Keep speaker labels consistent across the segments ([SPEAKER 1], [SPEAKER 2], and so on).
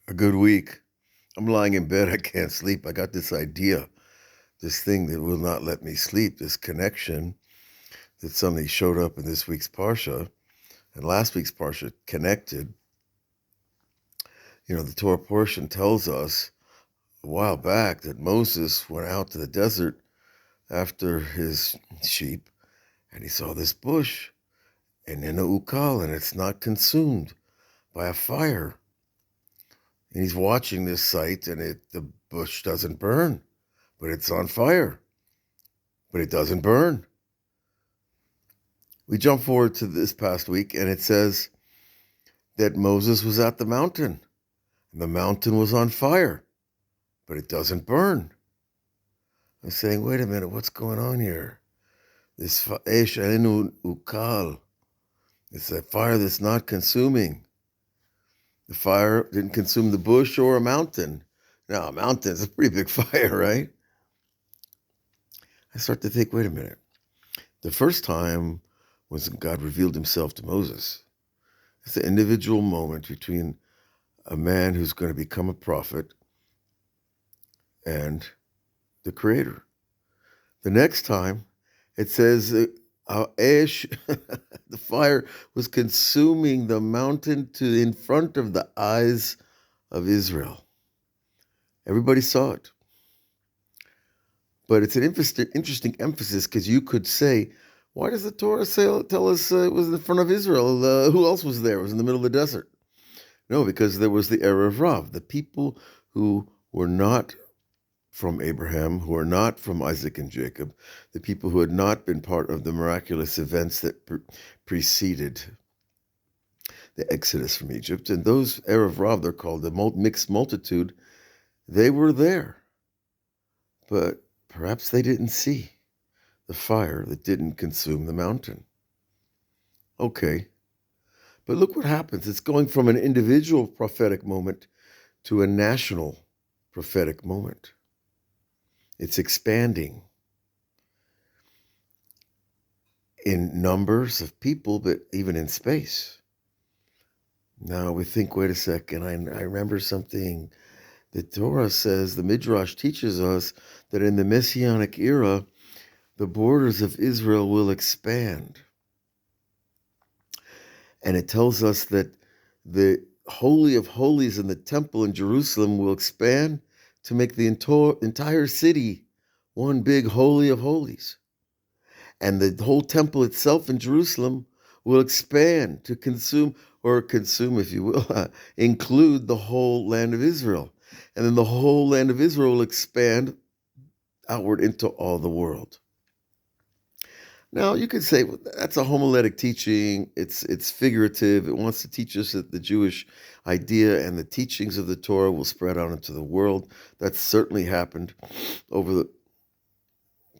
[SPEAKER 1] A good week. I'm lying in bed. I can't sleep. I got this idea, this thing that will not let me sleep, this connection that suddenly showed up in this week's Parsha and last week's Parsha connected. The Torah portion tells us a while back that Moses went out to the desert after his sheep and he saw this bush and in a ukal and it's not consumed by a fire. And he's watching this sight and the bush doesn't burn, but it's on fire, but it doesn't burn. We jump forward to this past week and it says that Moses was at the mountain and the mountain was on fire, but it doesn't burn. I'm saying, wait a minute, what's going on here? This esh enu ukal, it's a fire that's not consuming. The fire didn't consume the bush or a mountain. Now, a mountain is a pretty big fire, right? I start to think, wait a minute. The first time was when God revealed himself to Moses. It's an individual moment between a man who's going to become a prophet and the Creator. The next time, it says, ash, the fire was consuming the mountain in front of the eyes of Israel. Everybody saw it. But it's an interesting emphasis because you could say, why does the Torah tell us it was in front of Israel? Who else was there? It was in the middle of the desert. No, because there was the Erev Rav, the people who were not from Abraham, who are not from Isaac and Jacob, the people who had not been part of the miraculous events that preceded the exodus from Egypt. And those Erev Rav, they're called the mixed multitude, they were there. But perhaps they didn't see the fire that didn't consume the mountain. Okay. But look what happens. It's going from an individual prophetic moment to a national prophetic moment. It's expanding in numbers of people, but even in space. Now we think, wait a second, I remember something. The Torah says, the Midrash teaches us that in the Messianic era, the borders of Israel will expand. And it tells us that the Holy of Holies in the temple in Jerusalem will expand to make the entire city one big Holy of Holies. And the whole temple itself in Jerusalem will expand to consume, if you will, include the whole land of Israel. And then the whole land of Israel will expand outward into all the world. Now, you could say, well, that's a homiletic teaching. It's figurative. It wants to teach us that the Jewish idea and the teachings of the Torah will spread out into the world. That's certainly happened over the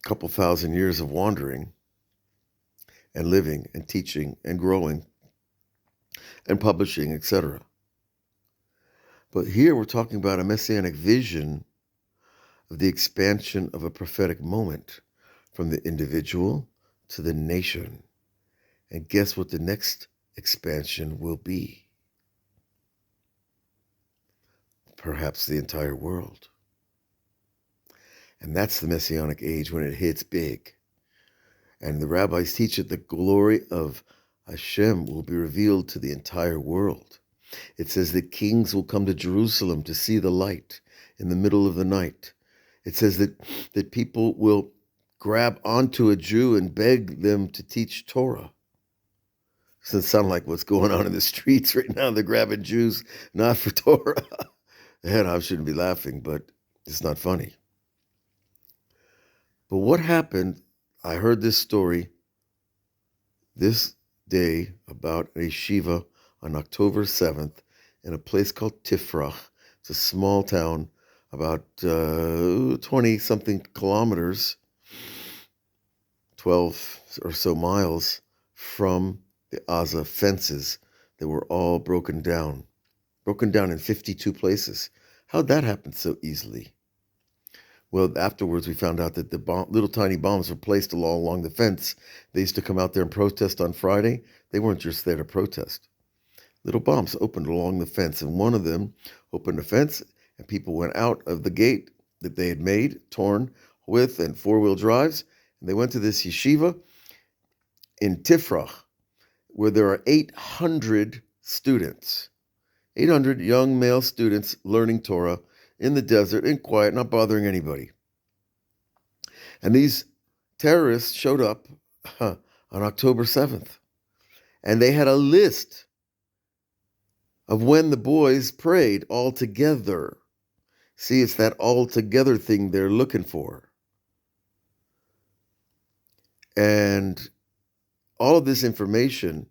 [SPEAKER 1] couple thousand years of wandering and living and teaching and growing and publishing, etc. But here we're talking about a messianic vision of the expansion of a prophetic moment from the individual to the nation. And guess what the next expansion will be? Perhaps the entire world. And that's the Messianic age when it hits big. And the rabbis teach that the glory of Hashem will be revealed to the entire world. It says that kings will come to Jerusalem to see the light in the middle of the night. It says that people will grab onto a Jew and beg them to teach Torah. Doesn't sound like what's going on in the streets right now. They're grabbing Jews, not for Torah. And I shouldn't be laughing, but it's not funny. But what happened, I heard this story this day about a yeshiva on October 7th in a place called Tifrach. It's a small town about 20-something kilometers, 12 or so miles from the Gaza fences that were all broken down in 52 places. How'd that happen so easily? Well, afterwards we found out that the little tiny bombs were placed along the fence. They used to come out there and protest on Friday. They weren't just there to protest. little bumps opened along the fence, and one of them opened the fence, and people went out of the gate that they had made, torn with, and four-wheel drives, and they went to this yeshiva in Tifrach, where there are 800 students, 800 young male students learning Torah in the desert, in quiet, not bothering anybody. And these terrorists showed up on October 7th, and they had a list of when the boys prayed all together. See, it's that all together thing they're looking for. And all of this information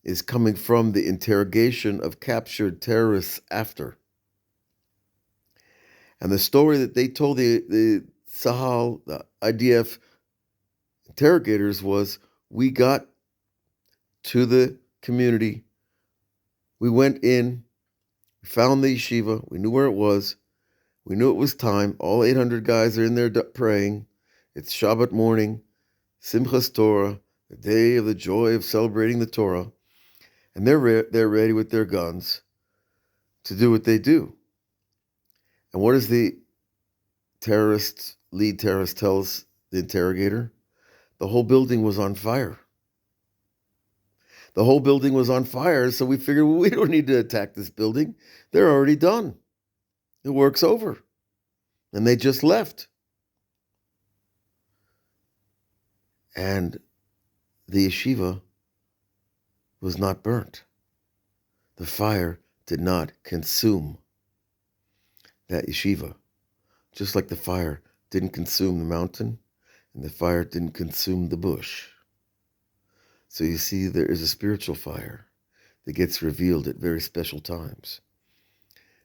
[SPEAKER 1] is coming from the interrogation of captured terrorists after. And the story that they told the Sahal, the IDF interrogators, was, we got to the community, we went in, we found the yeshiva, we knew where it was, we knew it was time, all 800 guys are in there praying, it's Shabbat morning, Simchas Torah, the day of the joy of celebrating the Torah, and they're ready with their guns to do what they do. And what does the lead terrorist tells the interrogator? The whole building was on fire. The whole building was on fire, so we figured, well, we don't need to attack this building. They're already done. The work's over. And they just left. And the yeshiva was not burnt. The fire did not consume that yeshiva, just like the fire didn't consume the mountain and the fire didn't consume the bush. So you see, there is a spiritual fire that gets revealed at very special times.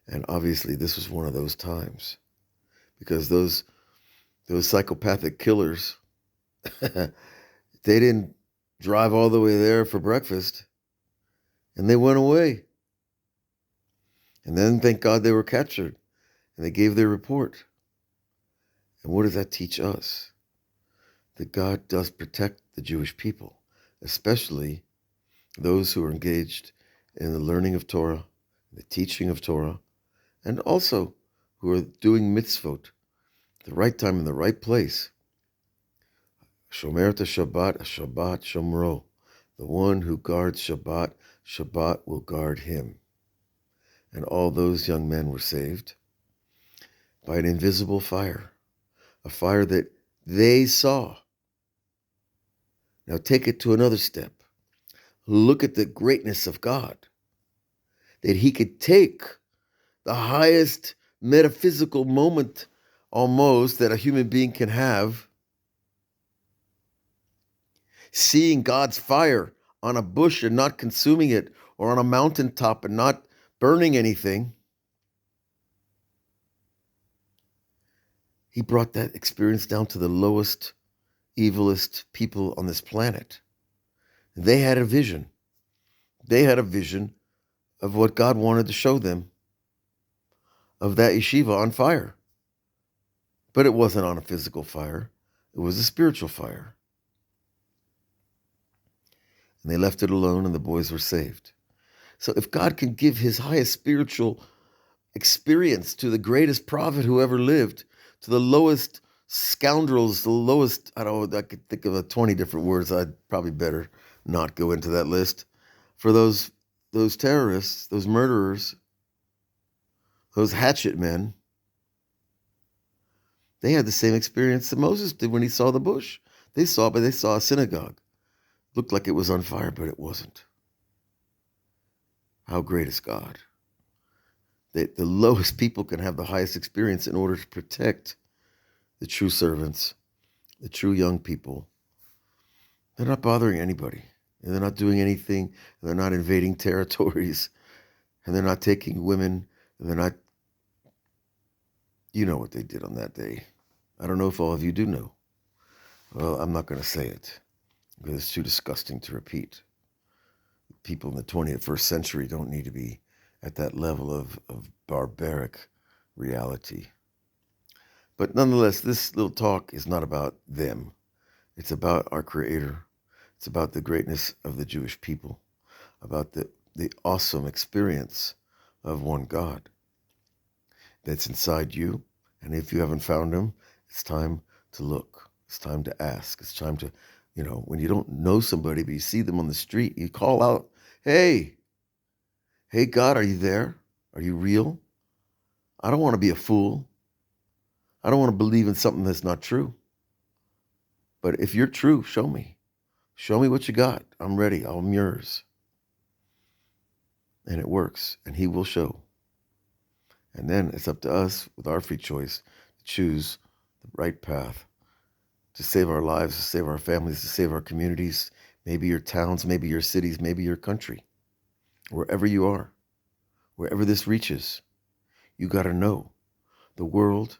[SPEAKER 1] And obviously this was one of those times, because those psychopathic killers, they didn't drive all the way there for breakfast, and they went away. And then, thank God, they were captured, and they gave their report. And what does that teach us? That God does protect the Jewish people, especially those who are engaged in the learning of Torah, the teaching of Torah, and also who are doing mitzvot at the right time in the right place. Shomer to Shabbat, Shabbat Shomro. The one who guards Shabbat, Shabbat will guard him. And all those young men were saved by an invisible fire, a fire that they saw. Now take it to another step. Look at the greatness of God, that he could take the highest metaphysical moment almost that a human being can have, seeing God's fire on a bush and not consuming it, or on a mountaintop and not burning anything. He brought that experience down to the lowest, evilest people on this planet. They had a vision. They had a vision of what God wanted to show them, of that yeshiva on fire. But it wasn't on a physical fire. It was a spiritual fire. And they left it alone, and the boys were saved. So if God can give his highest spiritual experience to the greatest prophet who ever lived, to the lowest scoundrels, the lowest, I could think of 20 different words. I'd probably better not go into that list. For those terrorists, those murderers, those hatchet men, they had the same experience that Moses did when he saw the bush. They saw a synagogue. Looked like it was on fire, but it wasn't. How great is God? That the lowest people can have the highest experience in order to protect the true servants, the true young people. They're not bothering anybody, and they're not doing anything, and they're not invading territories, and they're not taking women, and they're not, you know what they did on that day. I don't know if all of you do know. Well, I'm not going to say it, because it's too disgusting to repeat. People in the 21st century don't need to be at that level of barbaric reality. But nonetheless, this little talk is not about them. It's about our Creator. It's about the greatness of the Jewish people, about the the awesome experience of one God that's inside you. And if you haven't found him, it's time to look. It's time to ask. It's time to, when you don't know somebody, but you see them on the street, you call out, hey, hey, God, are you there? Are you real? I don't want to be a fool. I don't want to believe in something that's not true. But if you're true, show me. Show me what you got. I'm ready. I'm yours. And it works. And he will show. And then it's up to us with our free choice to choose the right path to save our lives, to save our families, to save our communities, maybe your towns, maybe your cities, maybe your country, wherever you are, wherever this reaches. You got to know the world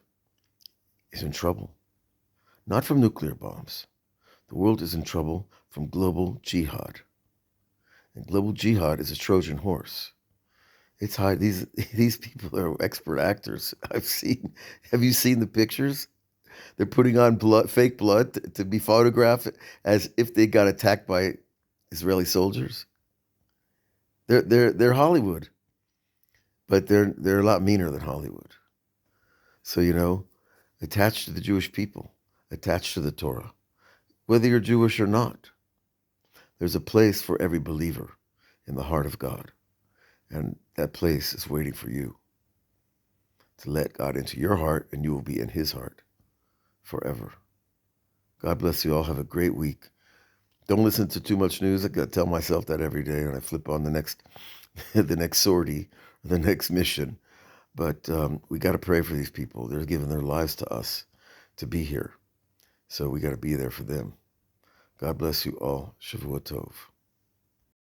[SPEAKER 1] is in trouble, not from nuclear bombs. The world is in trouble from global jihad. And global jihad is a Trojan horse. It's high. These people are expert actors. Have you seen the pictures? They're putting on fake blood to be photographed as if they got attacked by Israeli soldiers. They're Hollywood, but they're a lot meaner than Hollywood. So, attached to the Jewish people, attached to the Torah, whether you're Jewish or not, there's a place for every believer in the heart of God. And that place is waiting for you to let God into your heart, and you will be in his heart forever. God bless you all. Have a great week. Don't listen to too much news. I got to tell myself that every day when I flip on the next the next sortie, the next mission. But we got to pray for these people. They're giving their lives to us to be here. So we got to be there for them. God bless you all. Shavua Tov.